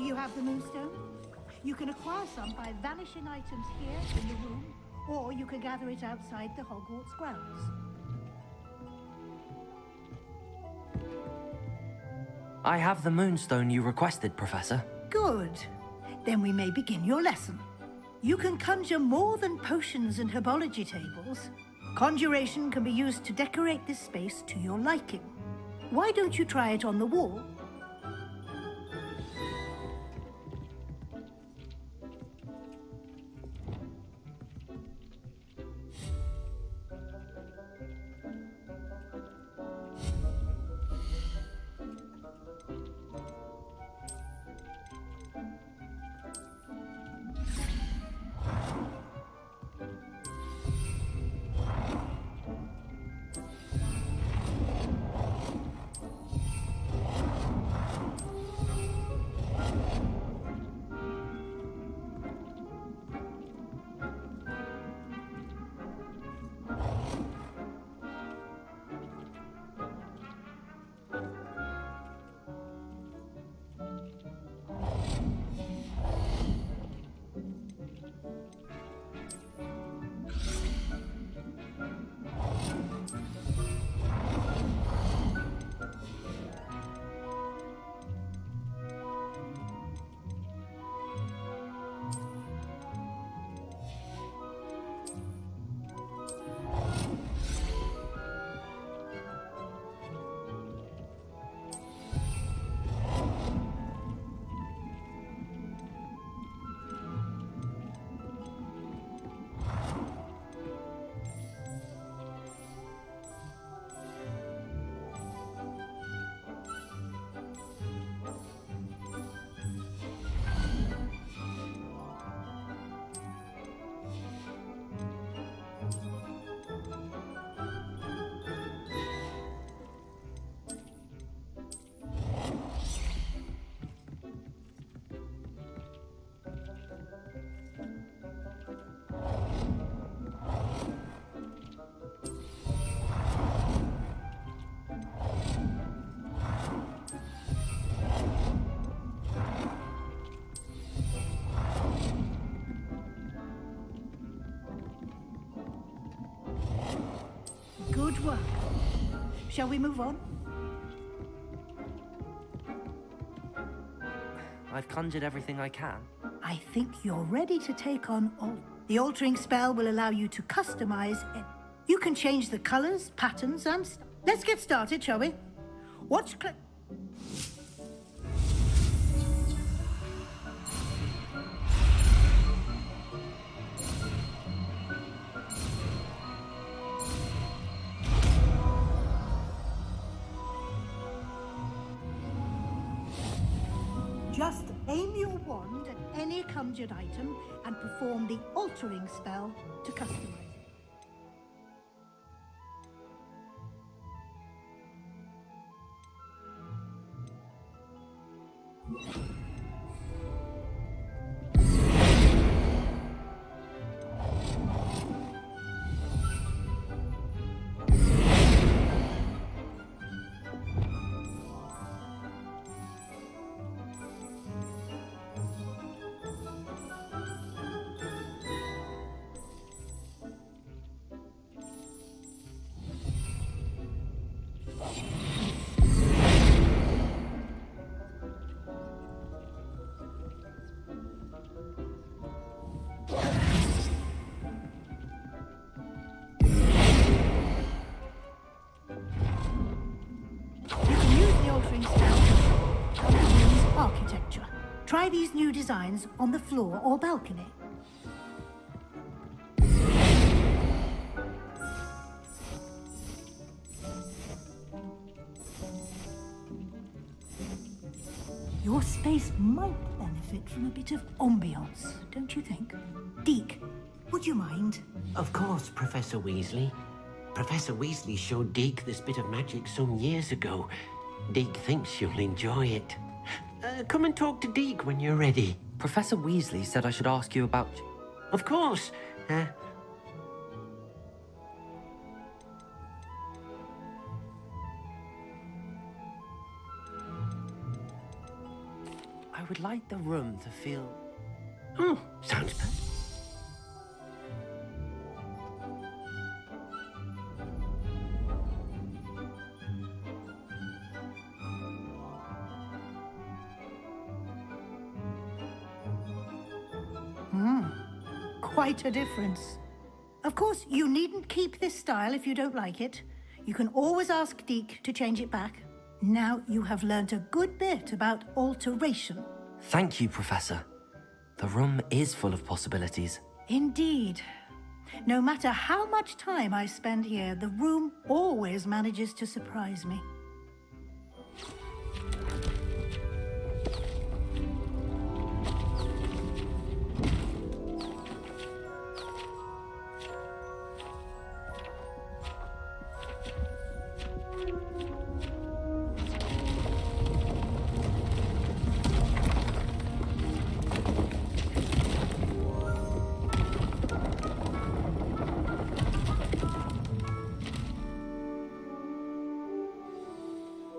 you have the Moonstone? You can acquire some by vanishing items here in the room, or you can gather it outside the Hogwarts grounds. I have the Moonstone you requested, Professor. Good. Then we may begin your lesson. You can conjure more than potions and herbology tables. Conjuration can be used to decorate this space to your liking. Why don't you try it on the wall? Good work. Shall we move on? I've conjured everything I can. I think you're ready to take on the altering spell will allow you to customize it. You can change the colors, patterns, and let's get started, shall we? Watch Just aim your wand at any conjured item and perform the altering spell to customize it. Architecture. Try these new designs on the floor or balcony. Your space might benefit from a bit of ambiance, don't you think? Deke, would you mind? Of course, Professor Weasley. Professor Weasley showed Deke this bit of magic some years ago. Deke thinks you'll enjoy it. Come and talk to Deke when you're ready. Professor Weasley said I should ask you about... Of course. I would like the room to feel... Oh, sounds perfect. Quite a difference. Of course, you needn't keep this style if you don't like it. You can always ask Deke to change it back. Now you have learnt a good bit about alteration. Thank you, Professor. The room is full of possibilities. Indeed. No matter how much time I spend here, the room always manages to surprise me.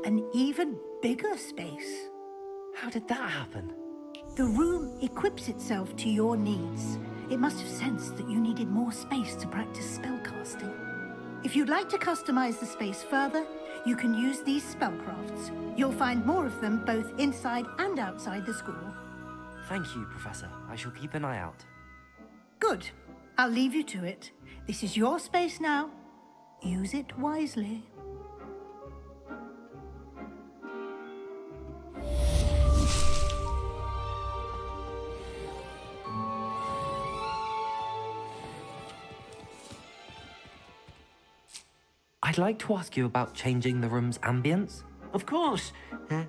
An even bigger space. How did that happen? The room equips itself to your needs. It must have sensed that you needed more space to practice spellcasting. If you'd like to customize the space further, you can use these spellcrafts. You'll find more of them both inside and outside the school. Thank you, Professor. I shall keep an eye out. Good. I'll leave you to it. This is your space now. Use it wisely. I'd like to ask you about changing the room's ambience. Of course. I'd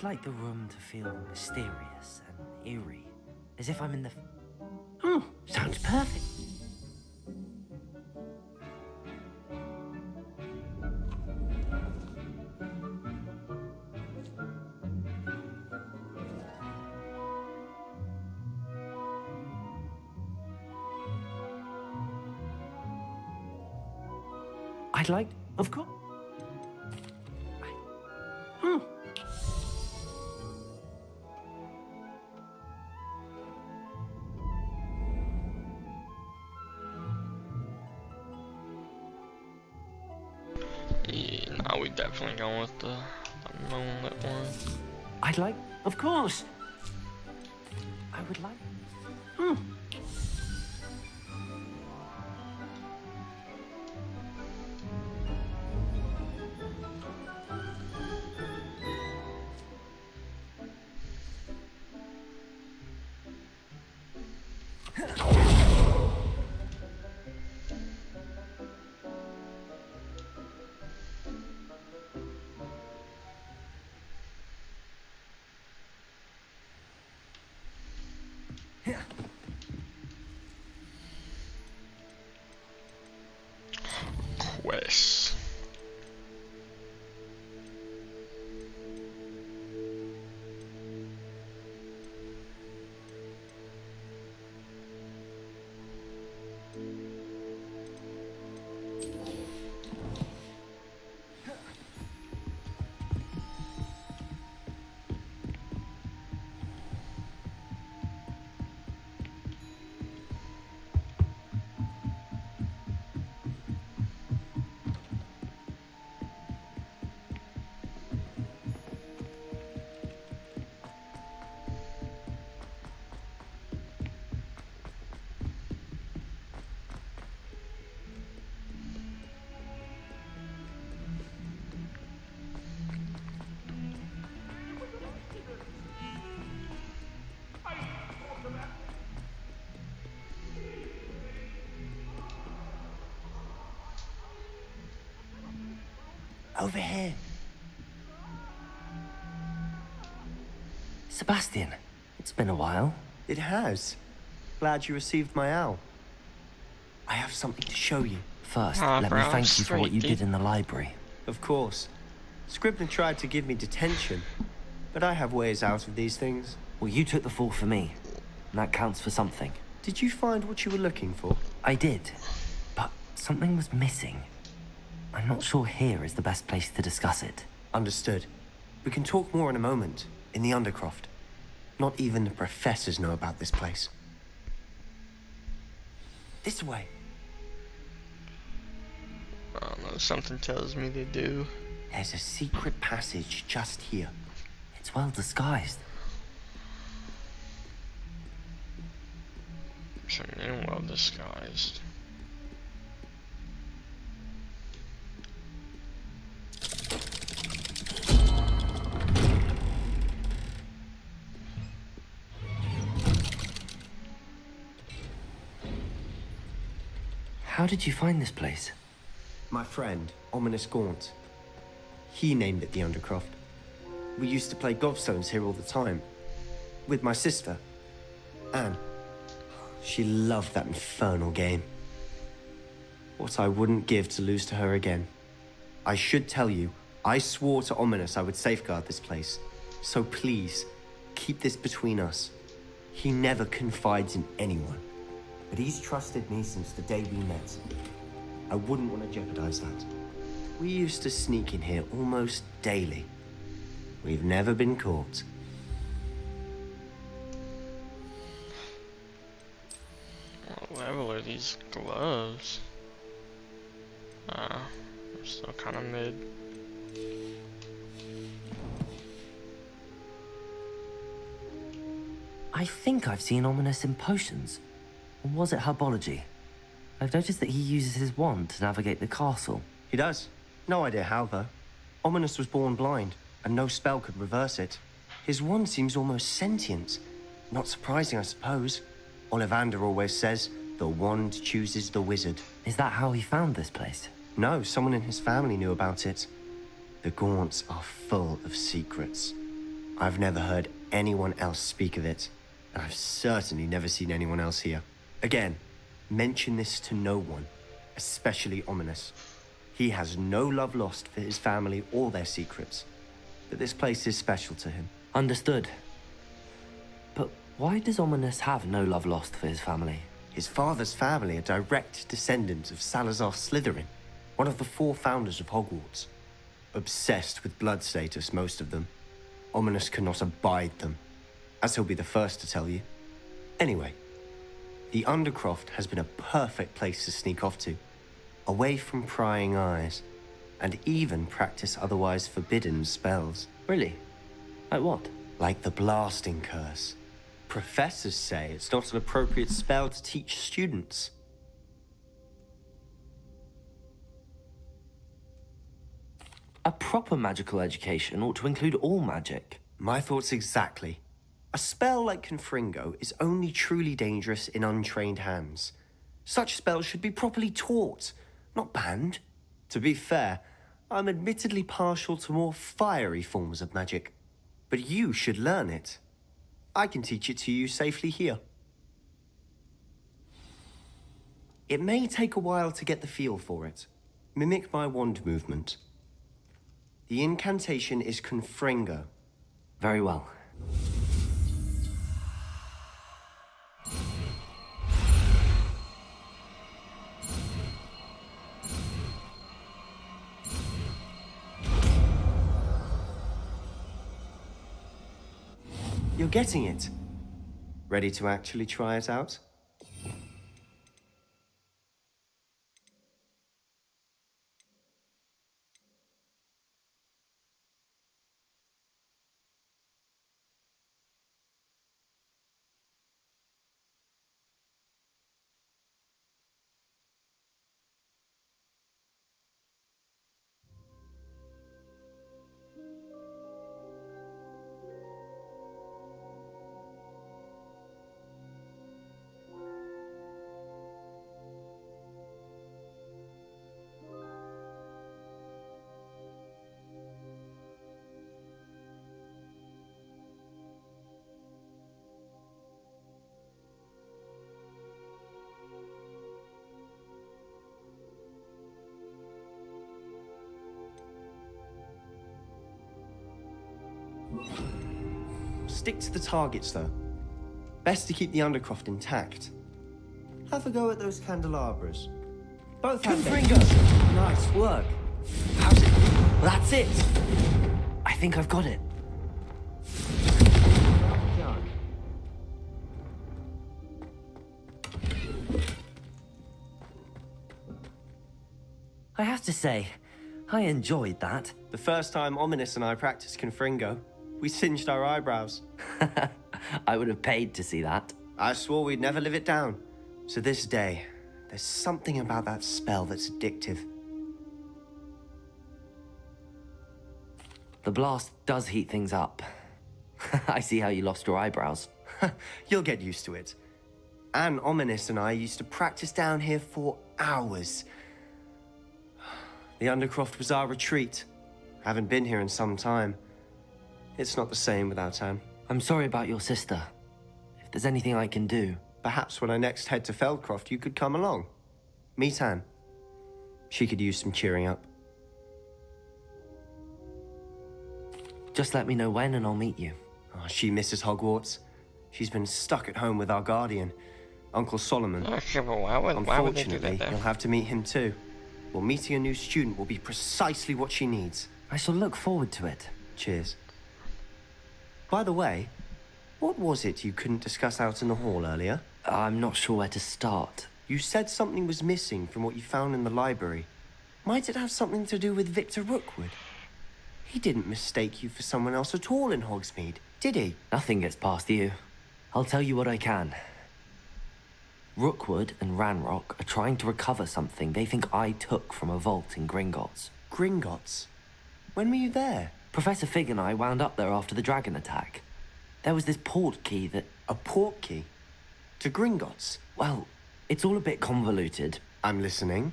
like the room to feel mysterious and eerie, as if I'm in the... Oh, sounds perfect. I'd like... Of course. Yeah, nah, we definitely going with the moonlit one. I'd like... Of course. I would like... Quest. Over here. Sebastian, it's been a while. It has. Glad you received my owl. I have something to show you. First, Ah, let me bro, thank you for what you sweet did in the library. Of course. Scribner tried to give me detention, but I have ways out of these things. Well, you took the fall for me, and that counts for something. Did you find what you were looking for? I did, but something was missing. I'm not sure here is the best place to discuss it. Understood. We can talk more in a moment, in the Undercroft. Not even the professors know about this place. This way. I don't know, something tells me they do. There's a secret passage just here. It's well disguised. So well disguised. How did you find this place? My friend, Ominous Gaunt. He named it the Undercroft. We used to play gobstones here all the time. With my sister, Anne. She loved that infernal game. What I wouldn't give to lose to her again. I should tell you, I swore to Ominous I would safeguard this place. So please, keep this between us. He never confides in anyone. But he's trusted me since the day we met. I wouldn't want to jeopardize that. We used to sneak in here almost daily. We've never been caught. What level are these gloves? They're still kind of mid. I think I've seen Ominous in potions. Or was it herbology? I've noticed that he uses his wand to navigate the castle. He does. No idea how, though. Ominous was born blind, and no spell could reverse it. His wand seems almost sentient. Not surprising, I suppose. Ollivander always says, the wand chooses the wizard. Is that how he found this place? No, someone in his family knew about it. The Gaunts are full of secrets. I've never heard anyone else speak of it, and I've certainly never seen anyone else here. Again, mention this to no one, especially Ominous. He has no love lost for his family or their secrets, but this place is special to him. Understood. But why does Ominous have no love lost for his family? His father's family are direct descendants of Salazar Slytherin, one of the 4 founders of Hogwarts. Obsessed with blood status, most of them. Ominous cannot abide them, as he'll be the first to tell you. Anyway, the Undercroft has been a perfect place to sneak off to, away from prying eyes, and even practice otherwise forbidden spells. Really? Like what? Like the blasting curse. Professors say it's not an appropriate spell to teach students. A proper magical education ought to include all magic. My thoughts exactly. A spell like Confringo is only truly dangerous in untrained hands. Such spells should be properly taught, not banned. To be fair, I'm admittedly partial to more fiery forms of magic. But you should learn it. I can teach it to you safely here. It may take a while to get the feel for it. Mimic my wand movement. The incantation is Confringo. Very well. You're getting it. Ready to actually try it out? Stick to the targets, though. Best to keep the Undercroft intact. Have a go at those candelabras. Both have Confringo! Nice work. How's it? Well, that's it. I think I've got it. I have to say, I enjoyed that. The first time Ominous and I practiced Confringo, we singed our eyebrows. I would have paid to see that. I swore we'd never live it down. To this day, there's something about that spell that's addictive. The blast does heat things up. I see how you lost your eyebrows. You'll get used to it. Anne, Ominous and I used to practice down here for hours. The Undercroft was our retreat. Haven't been here in some time. It's not the same without Anne. I'm sorry about your sister. If there's anything I can do... Perhaps when I next head to Feldcroft, you could come along. Meet Anne. She could use some cheering up. Just let me know when and I'll meet you. Oh, she misses Hogwarts. She's been stuck at home with our guardian, Uncle Solomon. Okay, but why would they do Unfortunately, that you'll have to meet him too. Well, meeting a new student will be precisely what she needs. I shall look forward to it. Cheers. By the way, what was it you couldn't discuss out in the hall earlier? I'm not sure where to start. You said something was missing from what you found in the library. Might it have something to do with Victor Rookwood? He didn't mistake you for someone else at all in Hogsmeade, did he? Nothing gets past you. I'll tell you what I can. Rookwood and Ranrock are trying to recover something they think I took from a vault in Gringotts. Gringotts? When were you there? Professor Fig and I wound up there after the dragon attack. There was this port key that... A port key? To Gringotts? Well, it's all a bit convoluted. I'm listening.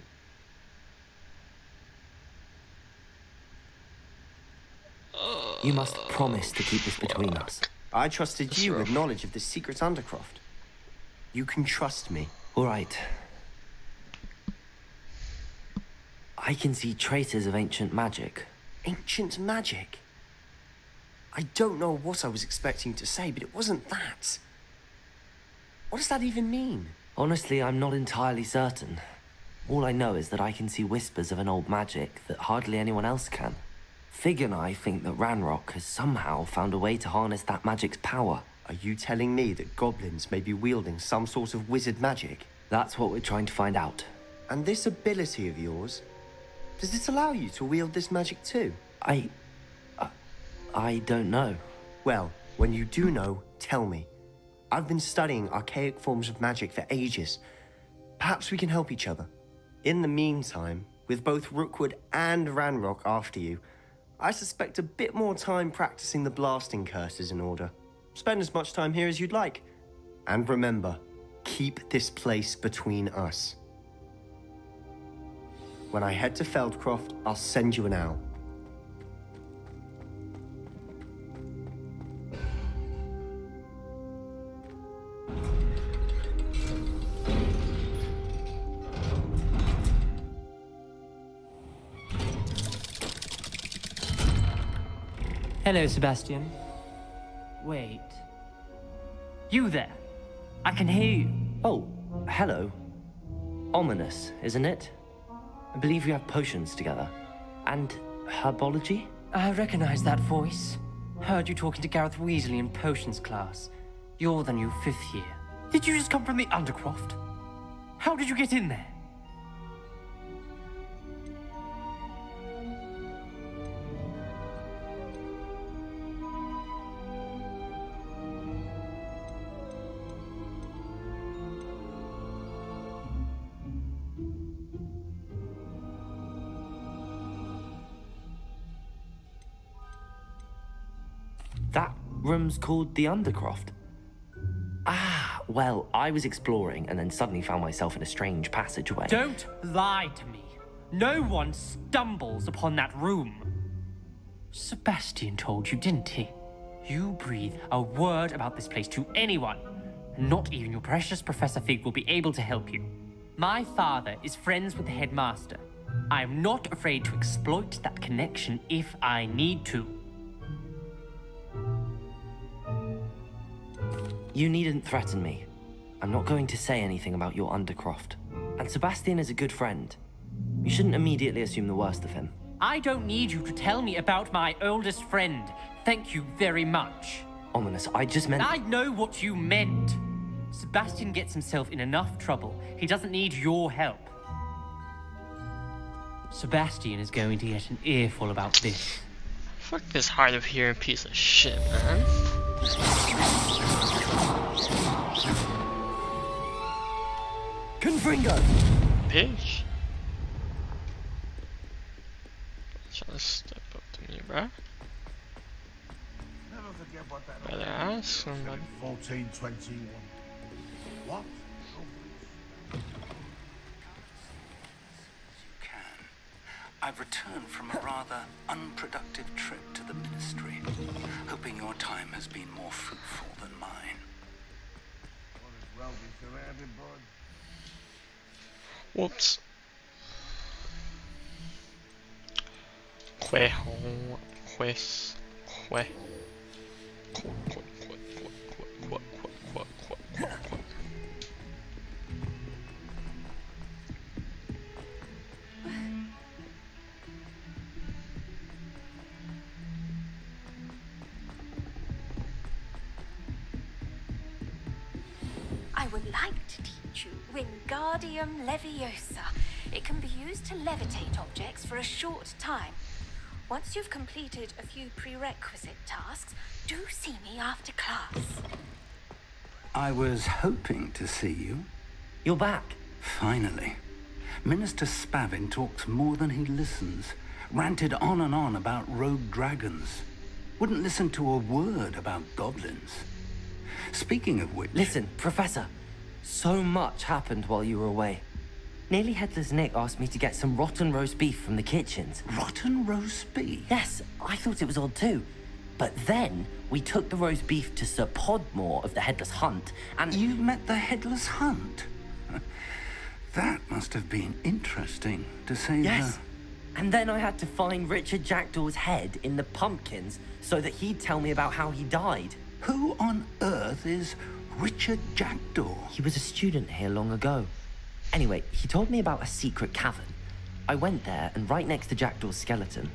You must promise to keep this between us. I trusted you with knowledge of the secret Undercroft. You can trust me. All right. I can see traces of ancient magic. Ancient magic? I don't know what I was expecting to say, but it wasn't that. What does that even mean? Honestly, I'm not entirely certain. All I know is that I can see whispers of an old magic that hardly anyone else can. Fig and I think that Ranrock has somehow found a way to harness that magic's power. Are you telling me that goblins may be wielding some sort of wizard magic? That's what we're trying to find out. And this ability of yours, does it allow you to wield this magic too? I don't know. Well, when you do know, tell me. I've been studying archaic forms of magic for ages. Perhaps we can help each other. In the meantime, with both Rookwood and Ranrock after you, I suspect a bit more time practicing the blasting curse is in order. Spend as much time here as you'd like. And remember, keep this place between us. When I head to Feldcroft, I'll send you an owl. Hello, Sebastian. Wait. You there? I can hear you. Oh, hello. Ominous, isn't it? I believe we have potions together. And herbology? I recognize that voice. Heard you talking to Gareth Weasley in potions class. You're the new 5th year. Did you just come from the Undercroft? How did you get in there? That room's called the Undercroft. Ah, well, I was exploring and then suddenly found myself in a strange passageway. Don't lie to me. No one stumbles upon that room. Sebastian told you, didn't he? You breathe a word about this place to anyone, and not even your precious Professor Fig will be able to help you. My father is friends with the headmaster. I am not afraid to exploit that connection if I need to. You needn't threaten me. I'm not going to say anything about your Undercroft. And Sebastian is a good friend. You shouldn't immediately assume the worst of him. I don't need you to tell me about my oldest friend. Thank you very much. Ominous, I just meant... I know what you meant. Sebastian gets himself in enough trouble. He doesn't need your help. Sebastian is going to get an earful about this. Fuck this hard of hearing piece of shit, man. Confringo! Bitch. Try to step up to me, bruh. Never forget what that Better ask somebody. 1421. What? I've returned from a rather unproductive trip to the Ministry, hoping your time has been more fruitful than mine. What is well be surrounded, bud? Whoops. I would like to teach you Wingardium Leviosa. It can be used to levitate objects for a short time. Once you've completed a few prerequisite tasks, do see me after class. I was hoping to see you. You're back. Finally. Minister Spavin talks more than he listens. Ranted on and on about rogue dragons. Wouldn't listen to a word about goblins. Speaking of which... Listen, Professor. So much happened while you were away. Nearly Headless Nick asked me to get some rotten roast beef from the kitchens. Rotten roast beef? Yes, I thought it was odd too. But then we took the roast beef to Sir Podmore of the Headless Hunt, and... You met the Headless Hunt? That must have been interesting, to say Yes. And then I had to find Richard Jackdaw's head in the pumpkins so that he'd tell me about how he died. Who on earth is Richard Jackdaw? He was a student here long ago. Anyway, he told me about a secret cavern. I went there, and right next to Jackdaw's skeleton,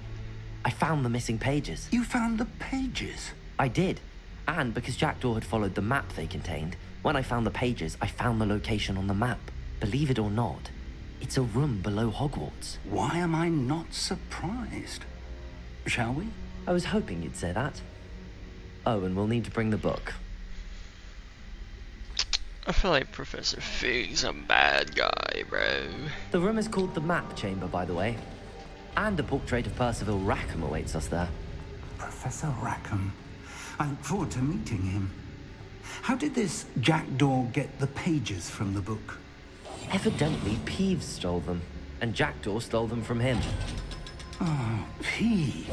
I found the missing pages. You found the pages? I did. And because Jackdaw had followed the map they contained, when I found the pages, I found the location on the map. Believe it or not, it's a room below Hogwarts. Why am I not surprised? Shall we? I was hoping you'd say that. Oh, and we'll need to bring the book. I feel like Professor Fig's a bad guy, bro. The room is called the Map Chamber, by the way. And a portrait of Percival Rackham awaits us there. Professor Rackham. I look forward to meeting him. How did this Jackdaw get the pages from the book? Evidently, Peeves stole them, and Jackdaw stole them from him. Oh, Peeves.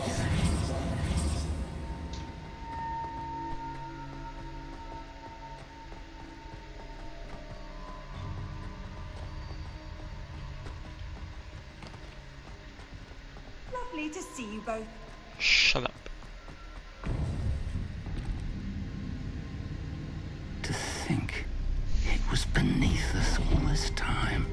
Lovely to see you both. Shut up. To think it was beneath us all this time.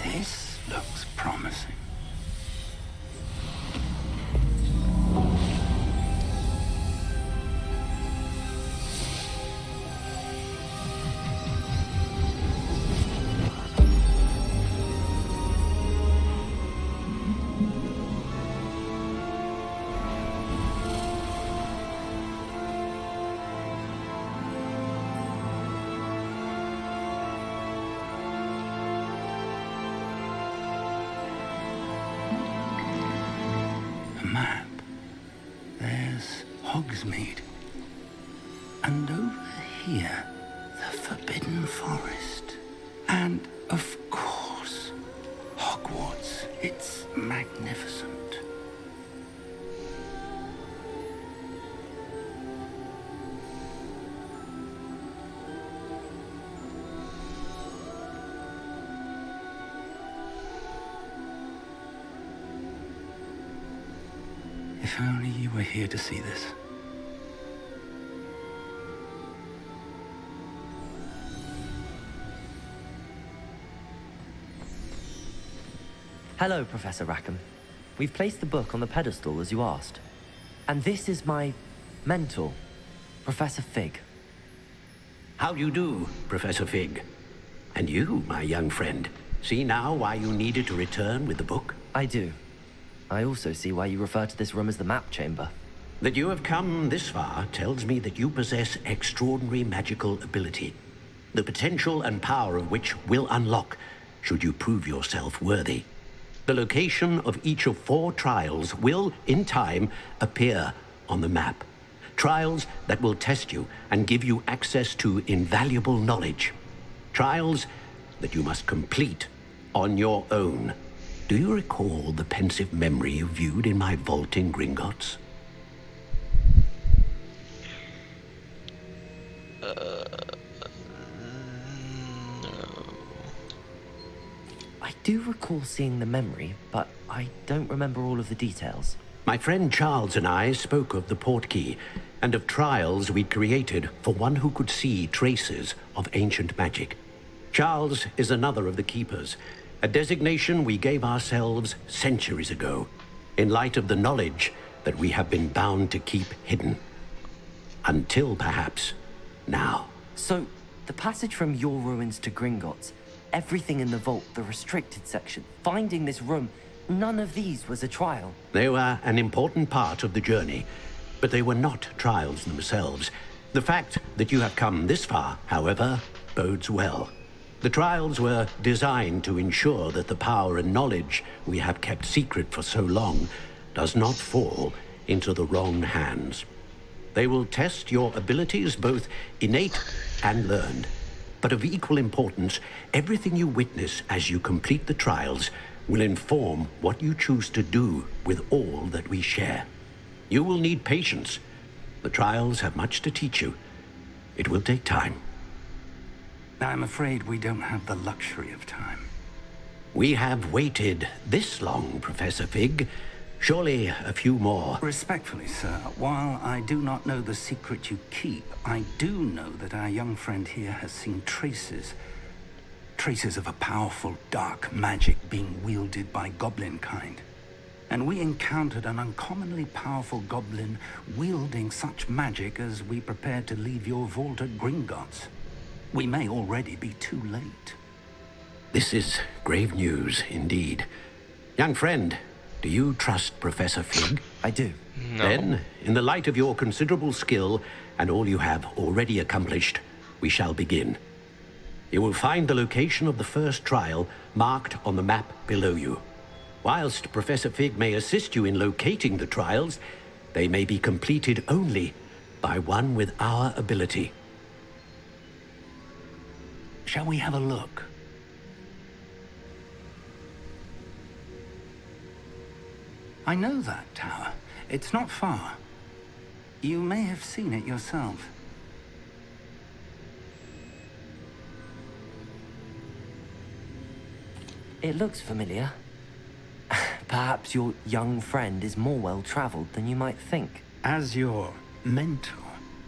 This looks promising. A map. There's Hogsmeade. And over here, the Forbidden Forest. And, of course, Hogwarts It's magnificent. If only you were here to see this. Hello, Professor Rackham. We've placed the book on the pedestal as you asked. And this is my mentor, Professor Fig. How do you do, Professor Fig? And you, my young friend, see now why you needed to return with the book? I do. I also see why you refer to this room as the map chamber. That you have come this far tells me that you possess extraordinary magical ability, the potential and power of which will unlock should you prove yourself worthy. The location of each of 4 trials will, in time, appear on the map. Trials that will test you and give you access to invaluable knowledge. Trials that you must complete on your own. Do you recall the pensive memory you viewed in my vault in Gringotts? I do recall seeing the memory, but I don't remember all of the details. My friend Charles and I spoke of the portkey and of trials we'd created for one who could see traces of ancient magic. Charles is another of the keepers, a designation we gave ourselves centuries ago, in light of the knowledge that we have been bound to keep hidden. Until perhaps now. So, the passage from your ruins to Gringotts, everything in the vault, the restricted section, finding this room, none of these was a trial. They were an important part of the journey, but they were not trials themselves. The fact that you have come this far, however, bodes well. The trials were designed to ensure that the power and knowledge we have kept secret for so long does not fall into the wrong hands. They will test your abilities, both innate and learned. But of equal importance, everything you witness as you complete the trials will inform what you choose to do with all that we share. You will need patience. The trials have much to teach you. It will take time. I'm afraid we don't have the luxury of time. We have waited this long, Professor Fig. Surely a few more. Respectfully, sir, while I do not know the secret you keep, I do know that our young friend here has seen traces of a powerful dark magic being wielded by goblin kind. And we encountered an uncommonly powerful goblin wielding such magic as we prepared to leave your vault at Gringotts. We may already be too late. This is grave news indeed. Young friend, do you trust Professor Fig? I do. No. Then, in the light of your considerable skill and all you have already accomplished, we shall begin. You will find the location of the first trial marked on the map below you. Whilst Professor Fig may assist you in locating the trials, they may be completed only by one with our ability. Shall we have a look? I know that tower. It's not far. You may have seen it yourself. It looks familiar. Perhaps your young friend is more well-traveled than you might think. As your mentor,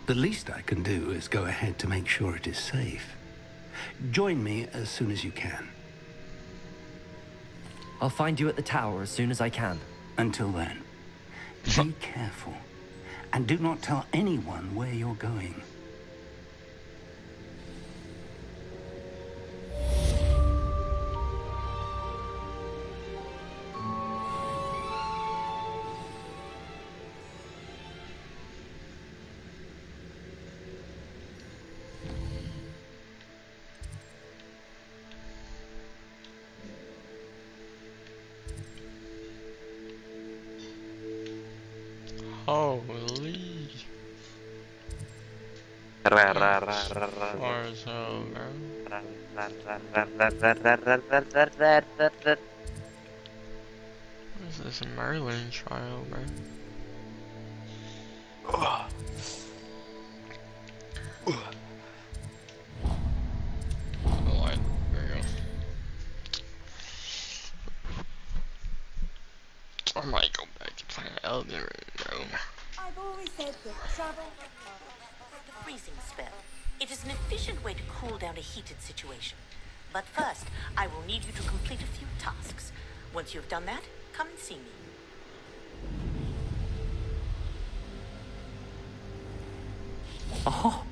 the least I can do is go ahead to make sure it is safe. Join me as soon as you can. I'll find you at the tower as soon as I can. Until then, be careful, and do not tell anyone where you're going. Holy. War's over. This is a Merlin trial, bro. Ugh. Alright, there we go. I might go back to playing Elden Ring, bro. I've always said that travel... The freezing spell. It is an efficient way to cool down a heated situation. But first, I will need you to complete a few tasks. Once you have done that, come and see me. Oh,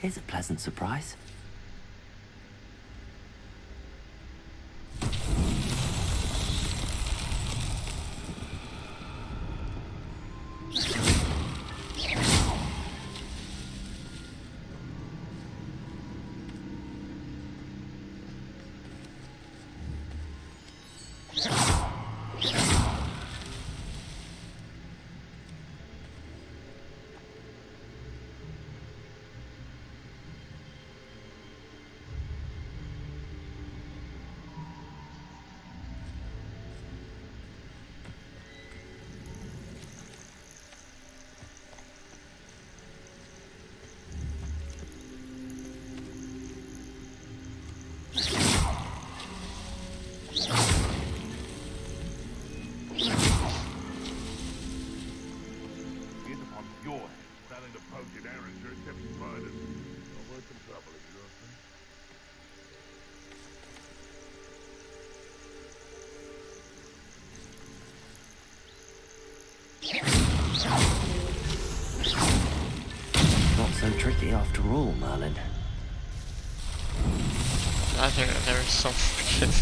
here's a pleasant surprise. Not so tricky after all, Merlin. I think that there is some fucking...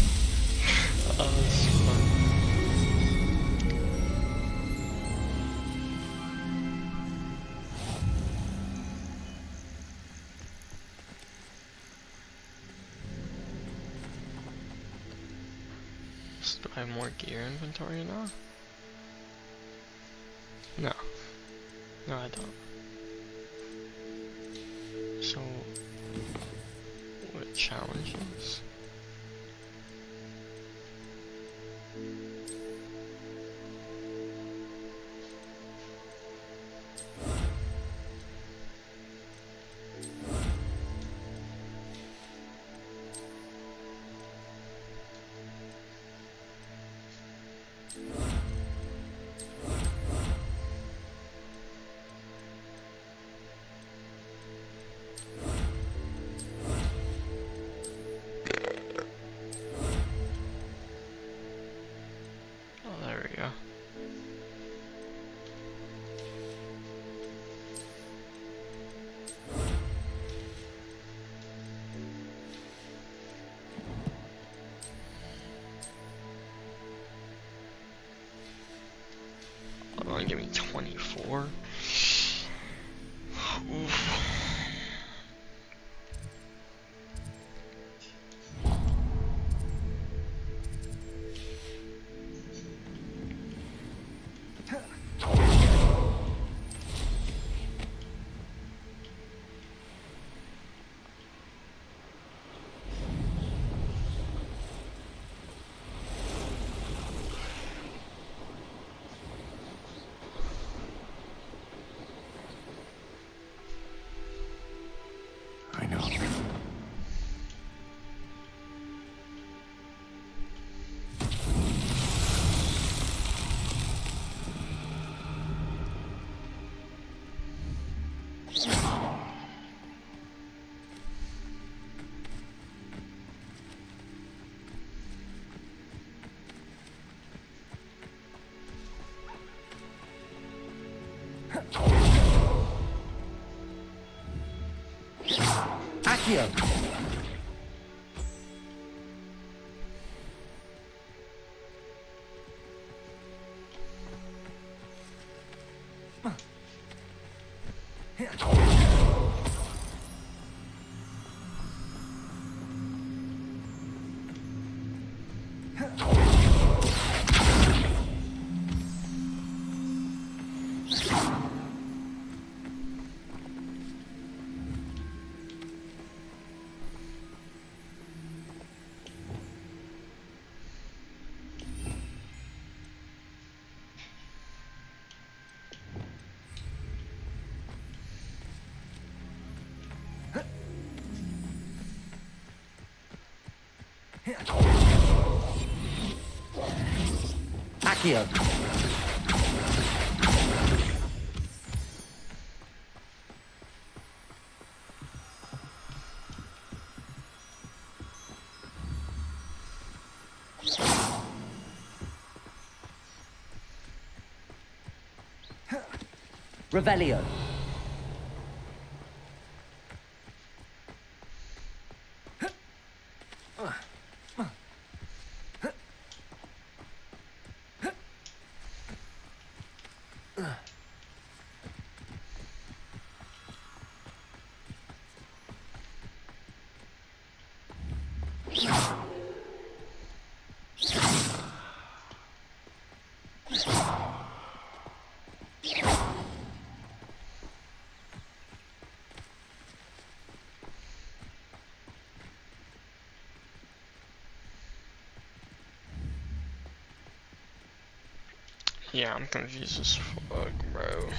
Oh, this is fun. Do I have more gear inventory now? No. No, I don't. So, what challenges? Oh, there we go. Oh, give me 24. Oof. I know. Accio! Accio. Revelio. Yeah, I'm confused as fuck, bro.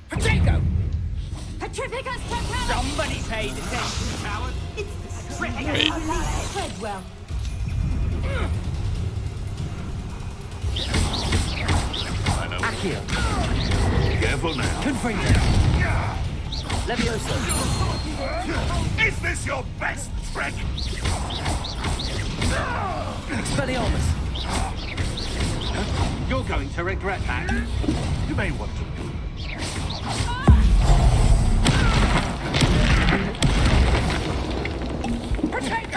Potato! Petrificus totalis! Somebody paid attention, coward! It's Wait. Tread well. Accio. Careful now. Confringo. Levioso. Is this your best trick? Expelliarmus. You're going to regret that. You may want to.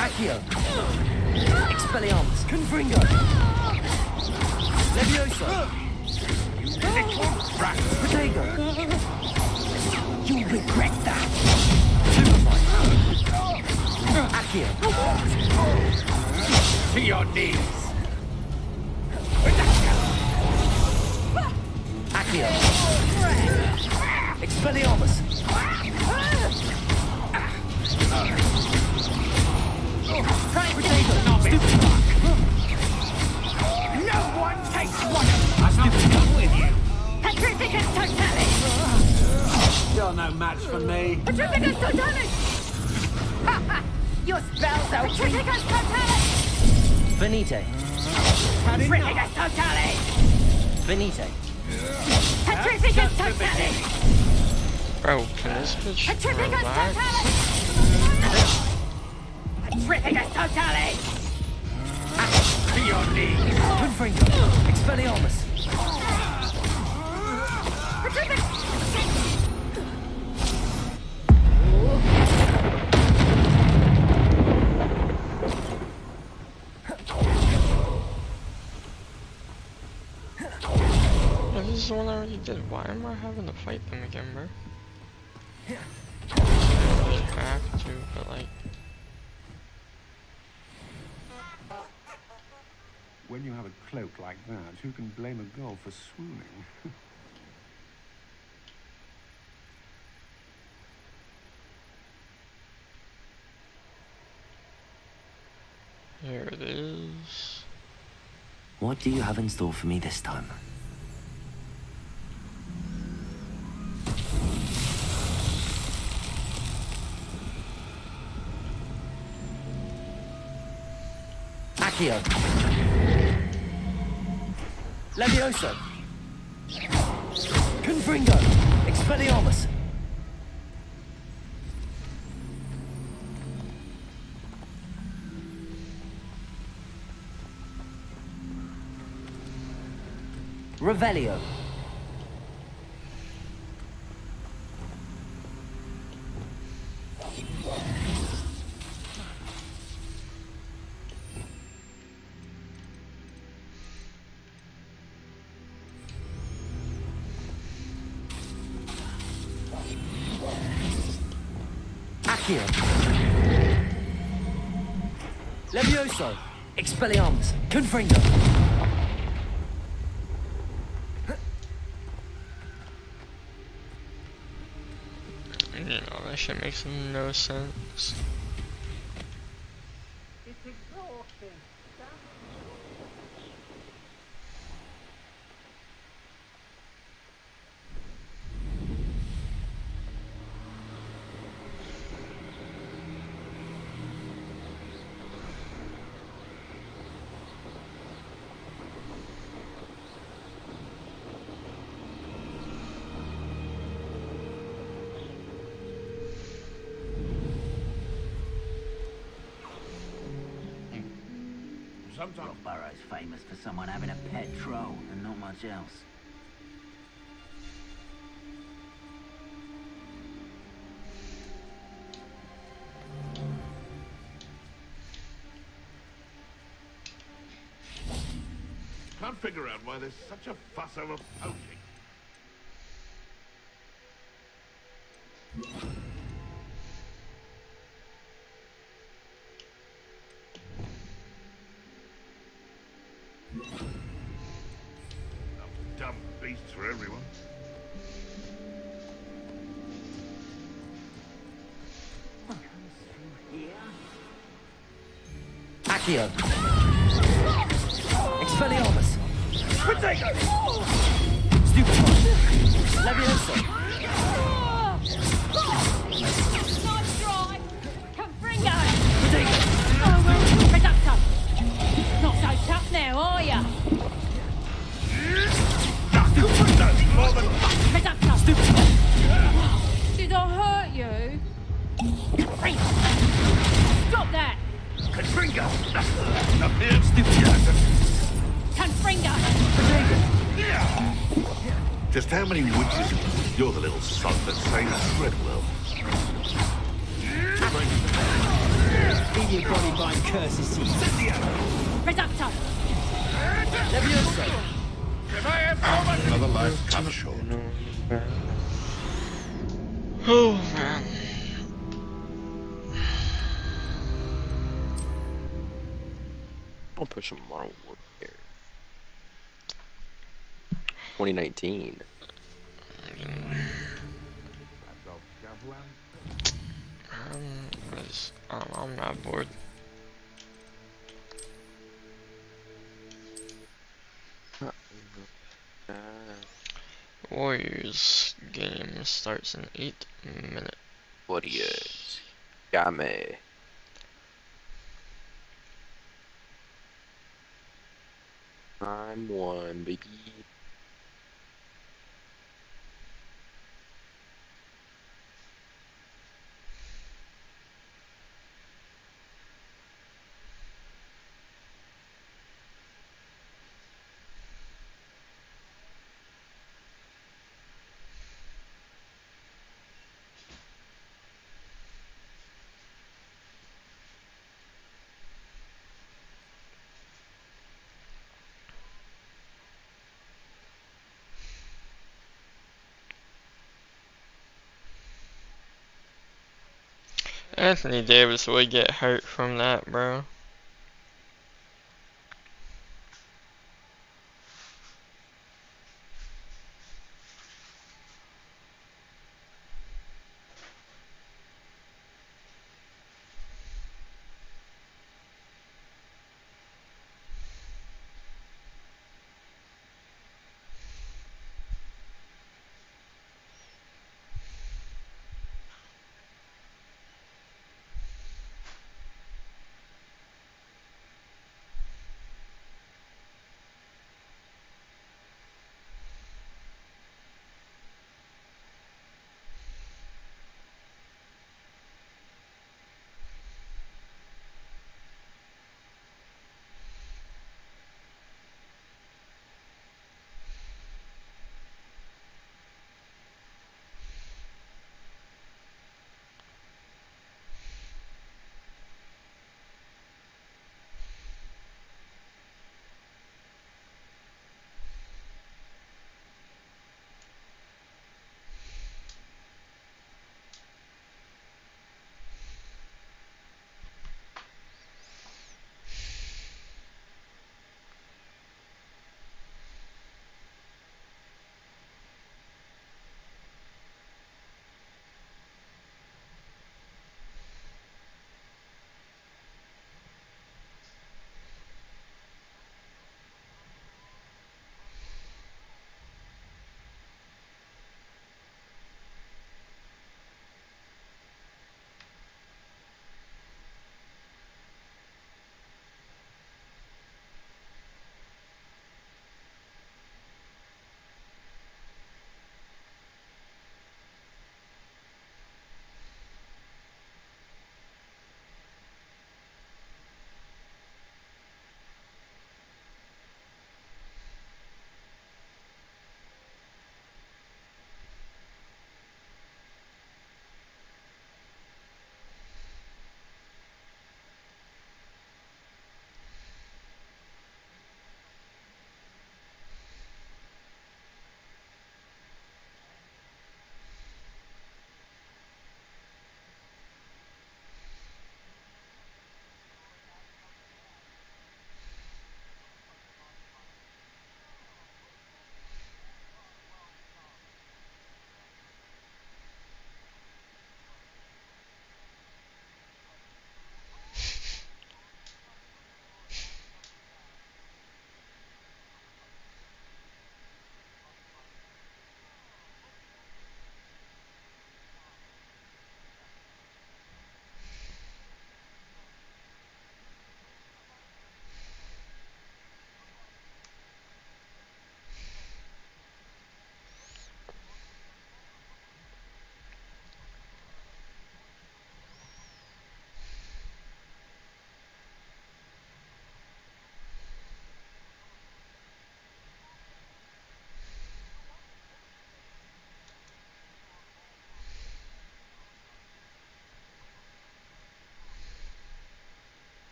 Accio. Expelliarmus. Confringo. Levioso. Protego. You'll regret that. Accio. To your knees. Accio. Expelliarmus. Protego. Stupid fuck. no one takes one of us. I'm done with you. Petrificus totalis! You're no match for me. Petrificus totalis! Your spells are weak. Petrificus totalis! Venite. Petrificus totalis! Venite. Petrificus totalis! Bro, can this bitch Petrificus relax? totalis! Petrificus totalis! To your knees. Confringo. Expelliarmus. Yeah, this is the one I already did. Why am I having to fight them again, bro? I really have to, but like... When you have a cloak like that, who can blame a girl for swooning? Here it is. What do you have in store for me this time? Accio. Levioso. Confringo. Expelliarmus. Revelio. Accio. Levioso. Expelliarmus. Confringo. You know, that shit makes no sense. Sometimes Burrow's famous for someone having a pet troll and not much else. Can't figure out why there's such a fuss over poaching. Dumb beasts for everyone. Accio. Expelliarmus. Potato. Stupefy. Levioso. Nice try. Confringo. Potato. Oh, well, Reducto. Not so tough now, are ya? Reducto. Stupefy. Did I hurt you? Stop that. Confringo! Up here! Confringo. Just how many witches? You're the little son that saves Treadwell. Leave your body by curses to you. Reducto. Levioso. Another life cut short. Oh man. I'll put some Modern Warfare. 2019. I'm not bored. Warriors game starts in 8 minutes. Warriors. Game. I'm one, baby. Anthony Davis would get hurt from that, bro.